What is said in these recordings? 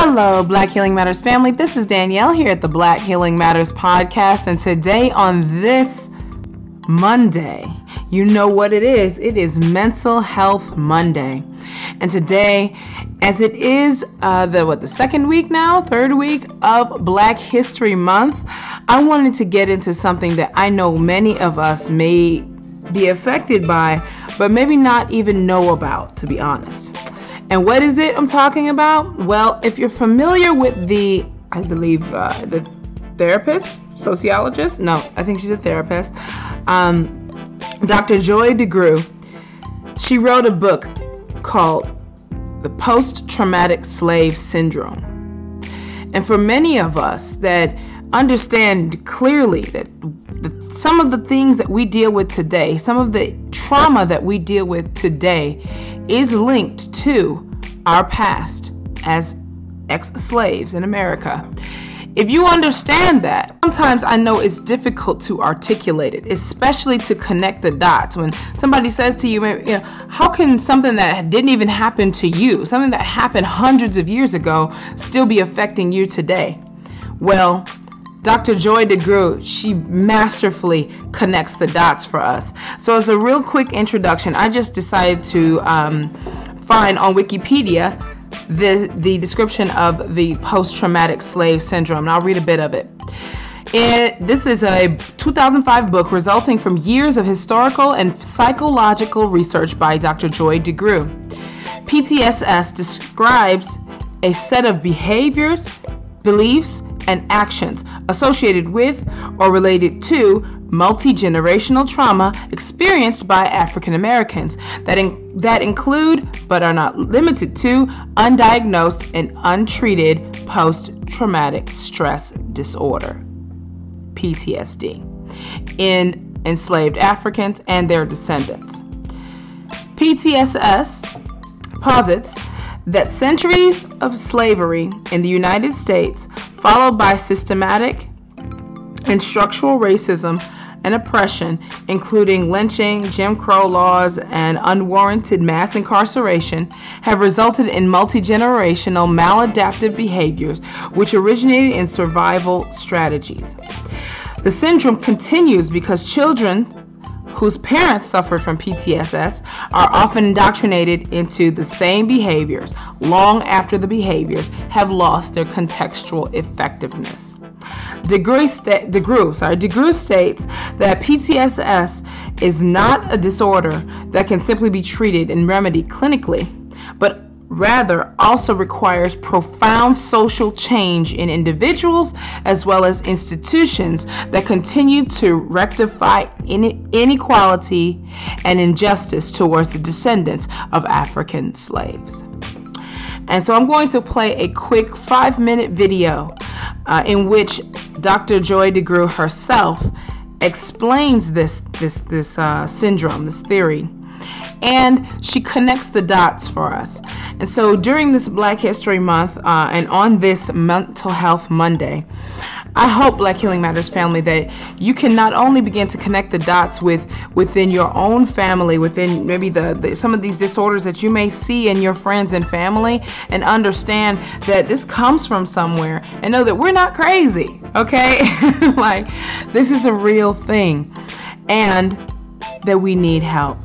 Hello, Black Healing Matters family. This is Danielle here at the Black Healing Matters podcast. And today on this Monday, you know what it is. It is Mental Health Monday. And today, as it is the third week of Black History Month, I wanted to get into something that I know many of us may be affected by, but maybe not even know about, to be honest. And what is it I'm talking about? Well, if you're familiar with the therapist, sociologist, no, I think she's a therapist, Dr. Joy Degruy, she wrote a book called The Post-Traumatic Slave Syndrome. And for many of us that understand clearly that some of the things that we deal with today, some of the trauma that we deal with today is linked to our past as ex-slaves in America. If you understand that, sometimes I know it's difficult to articulate it, especially to connect the dots. When somebody says to you, how can something that didn't even happen to you, something that happened hundreds of years ago, still be affecting you today? Well, Dr. Joy Degruy, she masterfully connects the dots for us. So as a real quick introduction, I just decided to find on Wikipedia the description of the post-traumatic slave syndrome, and I'll read a bit of it. This is a 2005 book resulting from years of historical and psychological research by Dr. Joy Degruy. PTSS describes a set of behaviors, beliefs, and actions associated with or related to multi-generational trauma experienced by African Americans that include but are not limited to undiagnosed and untreated post-traumatic stress disorder, PTSD, in enslaved Africans and their descendants. PTSS posits that centuries of slavery in the United States, followed by systematic and structural racism and oppression, including lynching, Jim Crow laws, and unwarranted mass incarceration, have resulted in multi-generational maladaptive behaviors which originated in survival strategies. The syndrome continues because children whose parents suffered from PTSS are often indoctrinated into the same behaviors long after the behaviors have lost their contextual effectiveness. Degruy states that PTSS is not a disorder that can simply be treated and remedied clinically, but rather also requires profound social change in individuals as well as institutions that continue to rectify inequality and injustice towards the descendants of African slaves. And so I'm going to play a quick 5-minute video in which Dr. Joy Degruy herself explains this syndrome, this theory, and she connects the dots for us. And so during this Black History Month and on this Mental Health Monday, I hope, Black Healing Matters family, that you can not only begin to connect the dots within your own family, within maybe some of these disorders that you may see in your friends and family, and understand that this comes from somewhere, and know that we're not crazy, okay? Like, this is a real thing, and that we need help,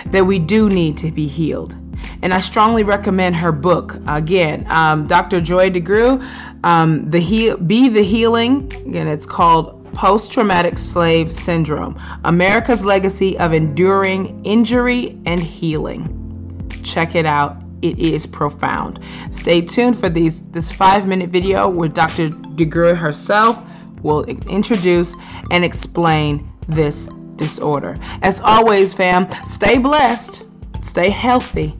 that we do need to be healed. And I strongly recommend her book. Again, Dr. Joy Degruy, Be the Healing. Again, it's called Post-Traumatic Slave Syndrome, America's Legacy of Enduring Injury and Healing. Check it out. It is profound. Stay tuned for this 5-minute video where Dr. Degruy herself will introduce and explain this disorder. As always, fam, stay blessed, stay healthy.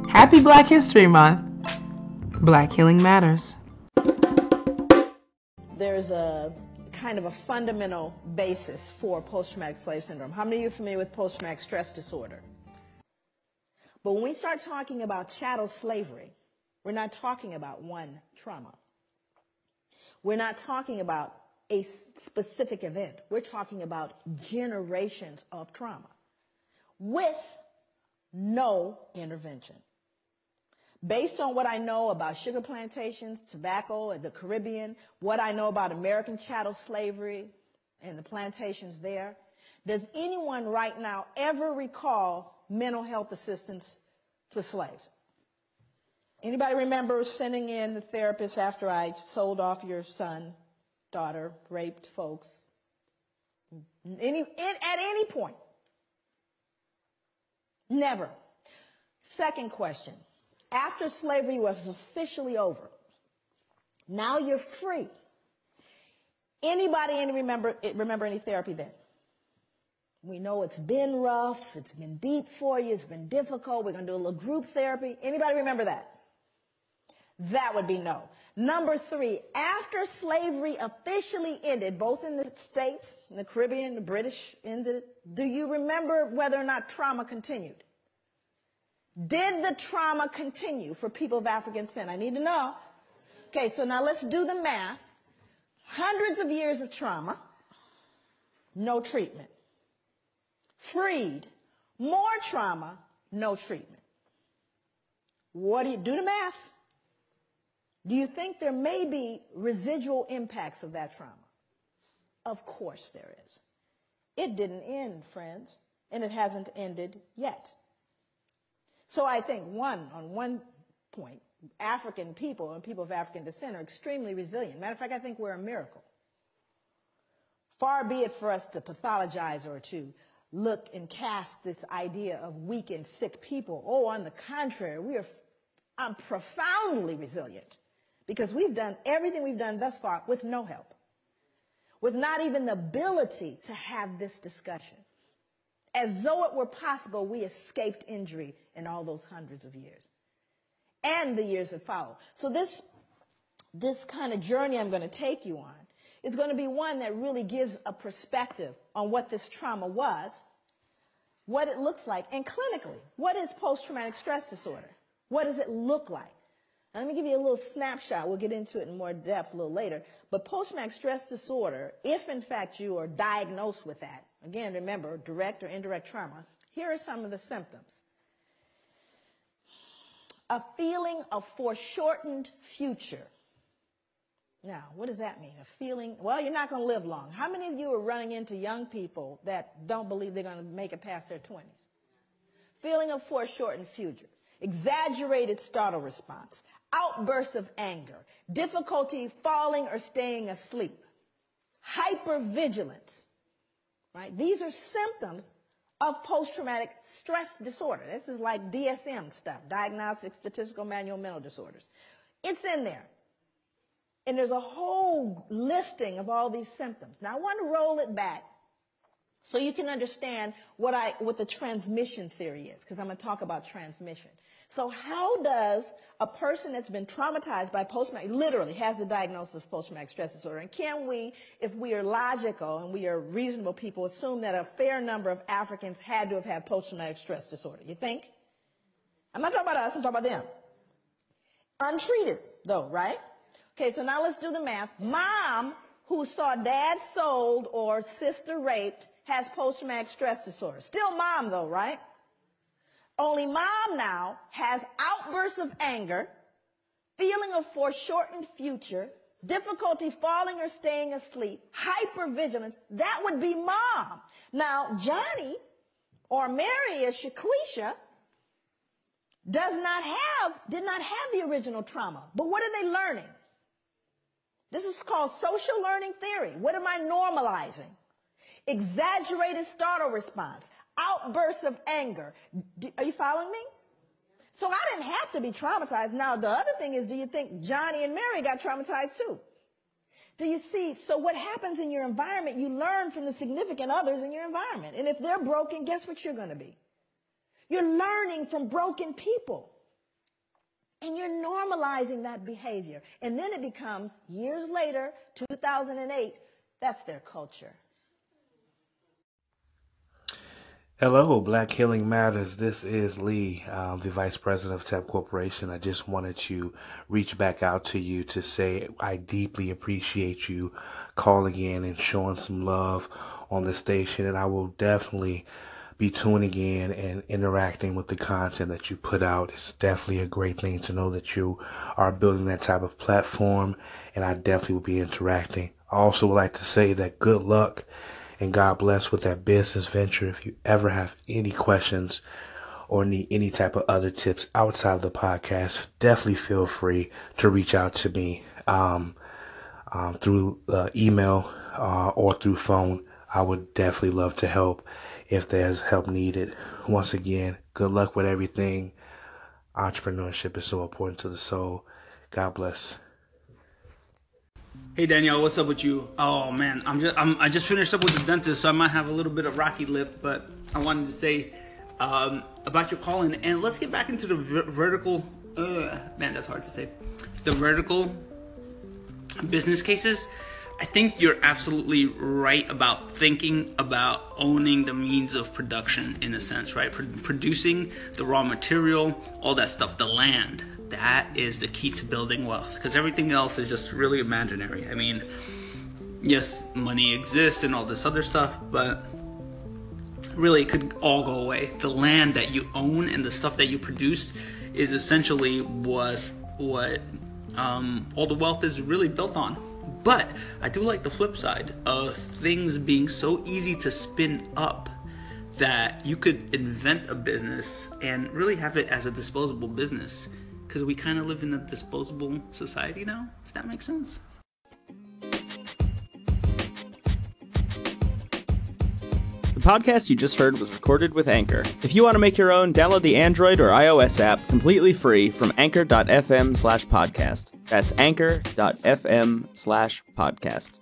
Happy Black History Month. Black Healing Matters. There's a kind of a fundamental basis for post-traumatic slave syndrome. How many of you are familiar with post-traumatic stress disorder? But when we start talking about chattel slavery, we're not talking about one trauma. We're not talking about a specific event. We're talking about generations of trauma with no intervention. Based on what I know about sugar plantations, tobacco, and the Caribbean, what I know about American chattel slavery and the plantations there, does anyone right now ever recall mental health assistance to slaves? Anybody remember sending in the therapist after I sold off your son, daughter, raped folks? At any point? Never. Second question. After slavery was officially over, now you're free. Anybody remember any therapy then? We know it's been rough, it's been deep for you, it's been difficult. We're going to do a little group therapy. Anybody remember that? That would be no. Number 3, after slavery officially ended, both in the States, in the Caribbean, the British ended, do you remember whether or not trauma continued? Did the trauma continue for people of African descent? I need to know. Okay, so now let's do the math. Hundreds of years of trauma, no treatment. Freed, more trauma, no treatment. What do you do the math? Do you think there may be residual impacts of that trauma? Of course there is. It didn't end, friends, and it hasn't ended yet. So I think on one point, African people and people of African descent are extremely resilient. Matter of fact, I think we're a miracle. Far be it for us to pathologize or to look and cast this idea of weak and sick people. Oh, on the contrary, I'm profoundly resilient because we've done everything we've done thus far with no help, with not even the ability to have this discussion. As though it were possible, we escaped injury in all those hundreds of years and the years that follow. So this kind of journey I'm going to take you on is going to be one that really gives a perspective on what this trauma was, what it looks like, and clinically, what is post-traumatic stress disorder? What does it look like? Now, let me give you a little snapshot. We'll get into it in more depth a little later. But post-traumatic stress disorder, if in fact you are diagnosed with that, again, remember, direct or indirect trauma, here are some of the symptoms. A feeling of foreshortened future. Now, what does that mean? A feeling, well, you're not going to live long. How many of you are running into young people that don't believe they're going to make it past their 20s? Feeling of foreshortened future. Exaggerated startle response. Outbursts of anger. Difficulty falling or staying asleep. Hypervigilance. Right? These are symptoms of post-traumatic stress disorder. This is like DSM stuff, Diagnostic Statistical Manual Mental Disorders. It's in there. And there's a whole listing of all these symptoms. Now, I want to roll it back so you can understand what the transmission theory is, because I'm going to talk about transmission. So how does a person that's been traumatized by post-traumatic, literally has a diagnosis of post-traumatic stress disorder, and can we, if we are logical and we are reasonable people, assume that a fair number of Africans had to have had post-traumatic stress disorder? You think? I'm not talking about us, I'm talking about them. Untreated, though, right? Okay, so now let's do the math. Mom, who saw dad sold or sister raped, has post-traumatic stress disorder. Still mom, though, right? Only mom now has outbursts of anger, feeling of foreshortened future, difficulty falling or staying asleep, hypervigilance. That would be mom. Now, Johnny or Mary or Shaquisha did not have the original trauma. But what are they learning? This is called social learning theory. What am I normalizing? Exaggerated startle response, outbursts of anger. Are you following me? So I didn't have to be traumatized. Now, the other thing is, do you think Johnny and Mary got traumatized too? Do you see? So what happens in your environment, you learn from the significant others in your environment. And if they're broken, guess what you're going to be? You're learning from broken people. And you're normalizing that behavior. And then it becomes, years later, 2008, that's their culture. Hello, Black Healing Matters. This is Lee, the Vice President of TEP Corporation. I just wanted to reach back out to you to say I deeply appreciate you calling in and showing some love on the station. And I will definitely be tuning in and interacting with the content that you put out. It's definitely a great thing to know that you are building that type of platform, and I definitely will be interacting. I also would like to say that good luck and God bless with that business venture. If you ever have any questions or need any type of other tips outside of the podcast, definitely feel free to reach out to me through email or through phone. I would definitely love to help if there's help needed. Once again, good luck with everything. Entrepreneurship is so important to the soul. God bless. Hey Danielle, what's up with you? Oh man, I just finished up with the dentist, so I might have a little bit of rocky lip, but I wanted to say about your calling, and let's get back into the vertical. Man, that's hard to say. The vertical business cases. I think you're absolutely right about thinking about owning the means of production in a sense, right? Producing the raw material, all that stuff, the land. That is the key to building wealth, because everything else is just really imaginary. I mean, yes, money exists and all this other stuff, but really it could all go away. The land that you own and the stuff that you produce is essentially what all the wealth is really built on. But I do like the flip side of things being so easy to spin up that you could invent a business and really have it as a disposable business, because we kind of live in a disposable society now, if that makes sense. The podcast you just heard was recorded with Anchor. If you want to make your own, download the Android or iOS app completely free from anchor.fm/podcast. That's anchor.fm/podcast.